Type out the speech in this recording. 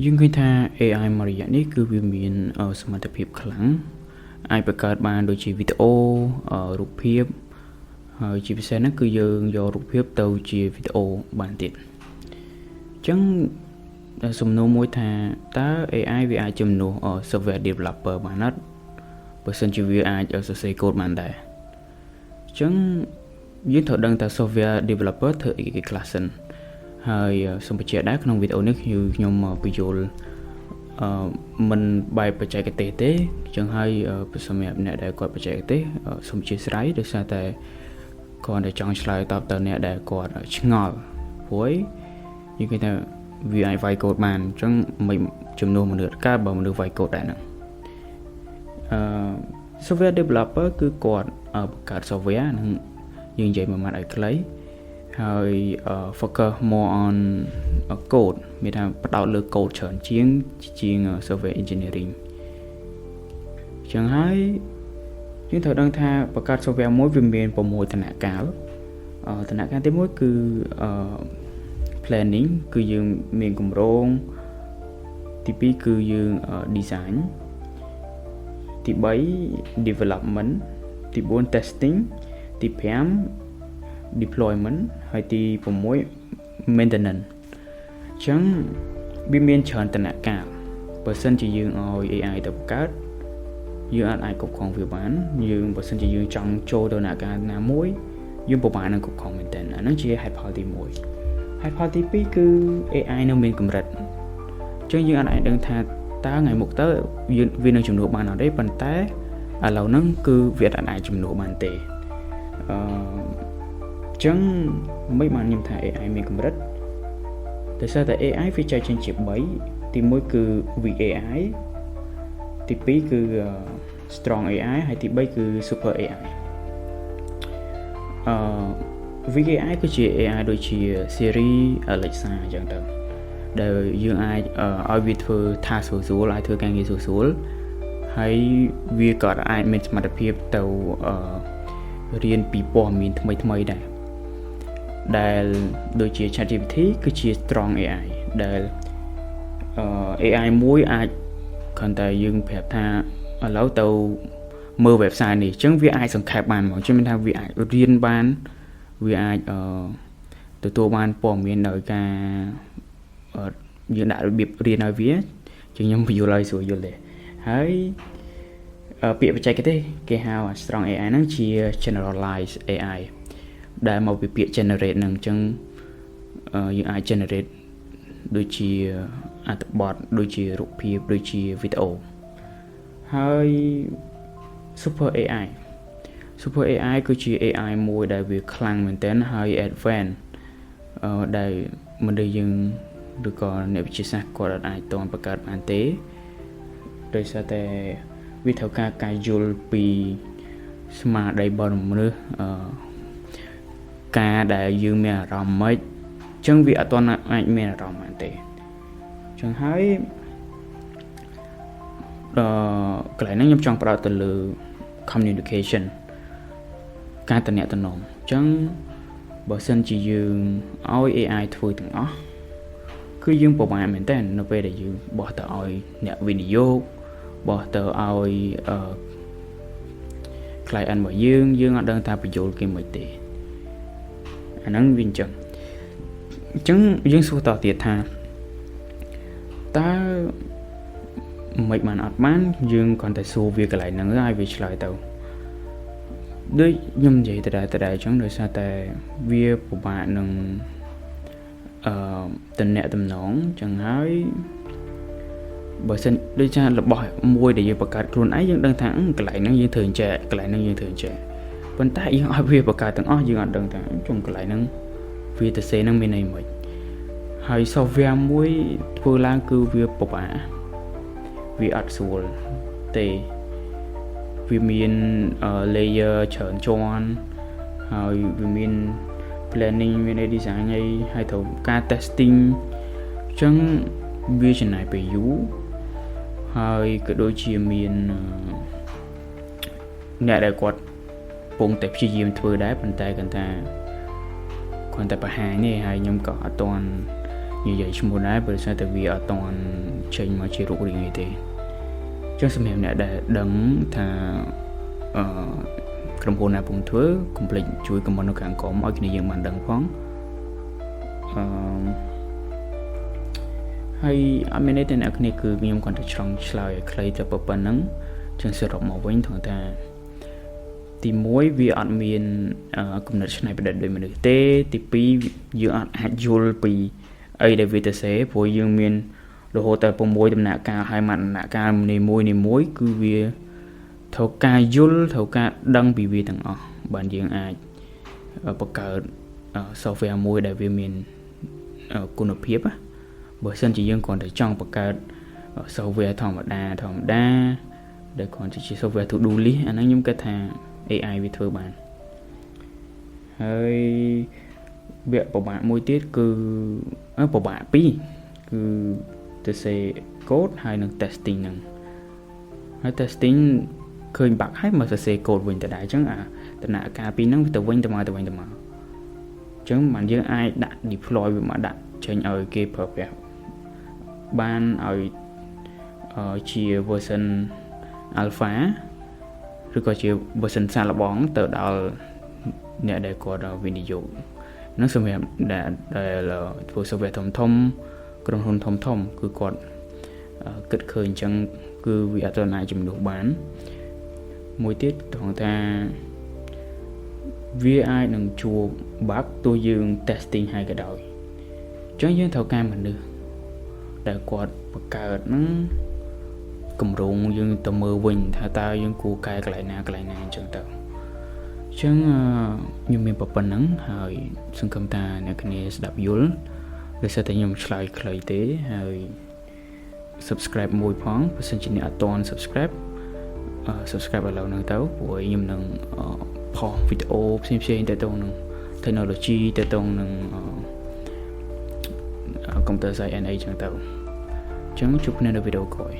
យើងឃើញថា AI មួយរយៈនេះគឺវាមានសមត្ថភាពខ្លាំងអាចបង្កើតបានដូចជាវីដេអូរូបភាពហើយជាពិសេសហ្នឹងគឺយើងយករូបភាពទៅជាវីដេអូបានទៀតអញ្ចឹងសំណួរមួយថាតើ AI វាអាចជំនួសsoftware developer បានអត់បើសិនជាវាអាចសរសេរកូដបានដែរអញ្ចឹងយើងត្រូវដឹងថា software developer ធ្វើអីគេខ្លះសិនហើយសូមបញ្ជាក់ដែរក្នុងវីដេអូនេះខ្ញុំបញ្យល់មិនបែបបច្ចេកទេសទេអញ្ចឹងហើយសម្រាប់អ្នកដែលគាត់បច្ចេកទេសសូមអធិស្ឋានដោយសារតែគាត់តែចង់ឆ្លើយតបទៅអ្នកដែលគាត់ឆ្ងល់ព្រោះយើងឃើញថាវាអាចវាយកូដបានអញ្ចឹងមិនជំនួសមនុស្សកើតបើមនុស្សវាយកូដដែរហ្នឹងsoftware developer គឺគាត់បង្កើត software ហ្នឹងយើងនិយាយមួយម៉ាត់ឲ្យខ្លីហើយ focus more on code មានថាផ្ដោតលើ code ច្រើនជាង software engineering អញ្ចឹងហើយយើងត្រូវដឹងថាបង្កើត software មួយវាមាន6ដំណាក់កាលដំណាក់កាលទី1គឺplanning គឺយើងមានគម្រោងទី2គឺយើង design ទី3 development ទី4 testing ទី5 deployment ហើយទី6 maintenance អញ្ចឹងវាមានច្រើនដំណាក់កាលបើសិនជាយើងឲ្យ AI ទៅបង្កើតយើងអាចគ្រប់គ្រងវាបានយើងបើសិនជាយើងចង់ចូលទៅដំណាក់កាលណាមួយយើងពិបាកនឹងគ្រប់គ្រងមែនទែនអាហ្នឹងជាហេតុផលទី1ហេតុផលទី2គឺ AI នៅមានកម្រិតអញ្ចឹងយើងអាចដឹងថាតើថ្ងៃមុខទៅវានឹងជំនួសបានអត់ទេប៉ុន្តែឥឡូវហ្នឹងគឺវាអាចជំនួសបានទេអញ្ចឹងមិនបានខ្ញុំថា AI មានកម្រិតដោយសារតែ AI វាចែកចេញជា3ទី1គឺ weak AI ទី2គឺ strong AI ហើយទី3គឺ super AI weak AI គឺជា AI ដូចជា Siri Alexa អញ្ចឹងទៅដែលយើងអាចឲ្យវាធ្វើ task ស្រួលៗអាចធ្វើការងារស្រួលៗហើយវាក៏អាចមានសមត្ថភាពទៅរៀនពីព័ត៌មានថ្មីៗដែរដែលដូចជា ChatGPT គឺជា strong AI ដែល AI មួយអាចគ្រាន់តែយើងប្រាប់ថាឥឡូវទៅមើល website នេះអញ្ចឹងវាអាចសង្ខេបបានមកជឿមានថាវាអាចរៀនបានវាអាចទទួលបានព័ត៌មានដោយការយើងដាក់របៀបរៀនឲ្យវាជាងខ្ញុំបញ្យល់ឲ្យស្រួលយល់ទេហើយពាក្យបច្ចេកទេសគេហៅ strong AI ហ្នឹងជា generalized AI ដែលមកពីពាក្យ generate ហ្នឹងអញ្ចឹងយើងអាច generate ដូចជាអត្ថបទដូចជារូបភាពដូចជាវីដេអូហើយ super AI គឺជា AI មួយដែលវាខ្លាំងមែនទែនហើយ advanced ដែលមនុស្សយើងឬក៏អ្នកវិទ្យាសាស្ត្រគាត់អាចតន់បង្កើតបានទេដោយសារតែវាត្រូវការការយល់ពីស្មារតីរបស់មនុស្សការដែលយើងមានអារម្មណ៍មិនអញ្ចឹងវាអត់ទាន់អាចមានអារម្មណ៍បានទេអញ្ចឹងហើយកន្លែងហ្នឹងខ្ញុំចង់ផ្ដោតទៅលើ communication ការទំនាក់ទំនងអញ្ចឹងបើសិនជាយើងឲ្យ AI ធ្វើទាំងអស់គឺយើងប្រហែលមែនតើនៅពេលដែលយើងបោះទៅឲ្យអ្នកវិនិយោគបោះទៅឲ្យclient របស់យើងអត់ដឹងថាបញ្យល់គេមិនទេអាហ្នឹងវាអញ្ចឹងយើងសួរតទៀតថាតើមិនបានអត់បានយើងគ្រាន់តែសួរវាកន្លែងហ្នឹងឲ្យវាឆ្លើយទៅដូចខ្ញុំនិយាយដដែលអញ្ចឹងដោយសារតែវាពិបាកនឹងតំណែងតំណងអញ្ចឹងហើយបើសិនដូចថារបស់មួយដែលយើងបង្កើតខ្លួនឯងយើងដឹងថាកន្លែងហ្នឹងយើងធ្វើអញ្ចឹងកន្លែងហ្នឹងយើងធ្វើអញ្ចឹងប៉ុន្តែយើងឲ្យវាបង្កើតទាំងអស់យើងអត់ដឹងថាចុងកន្លែងហ្នឹងវាទៅសេហ្នឹងមានន័យមិនហើយ software មួយធ្វើឡើងគឺវាពិបាកវាអត់ស្រួលទេវាមាន layer ច្រើនជាន់ហើយវាមាន planning មាន design ហើយត្រូវការ testing អញ្ចឹងវាចំណាយពេលយូរហើយក៏ដូចជាមានអ្នកដែលគាត់ពងតែព្យាយាមធ្វើដែរប៉ុន្តែគាត់តែបង្ហាញទេហើយខ្ញុំក៏អត់ទាន់ និយាយឈ្មោះដែរព្រោះតែវាអត់តន់ចេញមកជារូបរាងអីទេចឹងសម្រាប់អ្នកដែលដឹងថាក្រុមហ៊ុនណាពងធ្វើកុំភ្លេចជួយ comment នៅខាងក្រោមឲ្យគ្នាយើងបានដឹងផងហើយអត់មានទេអ្នកគ្នាគឺខ្ញុំគាត់តែឆ្លងឆ្លើយឲ្យខ្លីតែប៉ុណ្្នឹងចឹងសរុបមកវិញថងថាទី1វាអត់មានគំនិតច្នៃប្រឌិតដូចមនុស្សទេទី2យើងអាចយល់ពីអីដែលវាទៅសេព្រោះយើងមានរហូតតែ6ដំណាក់កាលហើយដំណាក់កាលនីមួយគឺវាត្រូវការយល់ត្រូវការដឹងពីវាទាំងអស់បានយើងអាចបង្កើត software មួយដែលវាមានគុណភាពបើសិនជាយើងគ្រាន់តែចង់បង្កើត software ធម្មតាដែលគ្រាន់តែជា software to do list អាហ្នឹងខ្ញុំគិតថា AI វាធ្វើបានហើយវាពិបាកមួយទៀតគឺពិបាកពីរគឺទៅសេ code ហើយនឹង testing ហ្នឹងហើយ testing ឃើញបាក់ហើយមកសរសេរ code វិញទៅដែរអញ្ចឹងអាដំណាក់កាលពីរហ្នឹងទៅវិញទៅមកអញ្ចឹងបានយើងអាចដាក់ deploy វាមកដាក់ចេញឲ្យគេប្រើប្រាស់បានឲ្យជា version alpha ឬក៏ជា version សាកល្បងទៅដល់អ្នកដែលគាត់វិនិយោគនឹងសម្រាប់ដែលធ្វើ software ធំក្រុមហ៊ុនធំគឺគាត់គិតឃើញអញ្ចឹងគឺវាអត់អាចជំនួសបានមួយទៀតត្រង់ថាវាអាចនឹងជួប bug ទោះយើង testing ហើយក៏ដោយអញ្ចឹងយើងត្រូវការមនុស្សដែលគាត់បង្កើតហ្នឹងគម្រោងយើងទៅមើលវិញថាតើយើងគួរកែកន្លែងណាអញ្ចឹងទៅអញ្ចឹងខ្ញុំមានប៉ុណ្ណឹងហើយសង្ឃឹមថាអ្នកគ្នាស្ដាប់យល់ឬសិតតែខ្ញុំឆ្លើយខ្លីទេហើយ subscribe មួយផងបើសិនជាអ្នកអត់ទាន់ subscribe ឥឡូវហ្នឹងទៅព្រោះខ្ញុំនឹងផុសវីដេអូផ្សេងៗទៅនឹង technology ទៅនឹង computer science អីចឹងទៅអញ្ចឹងជួបគ្នានៅវីដេអូក្រោយ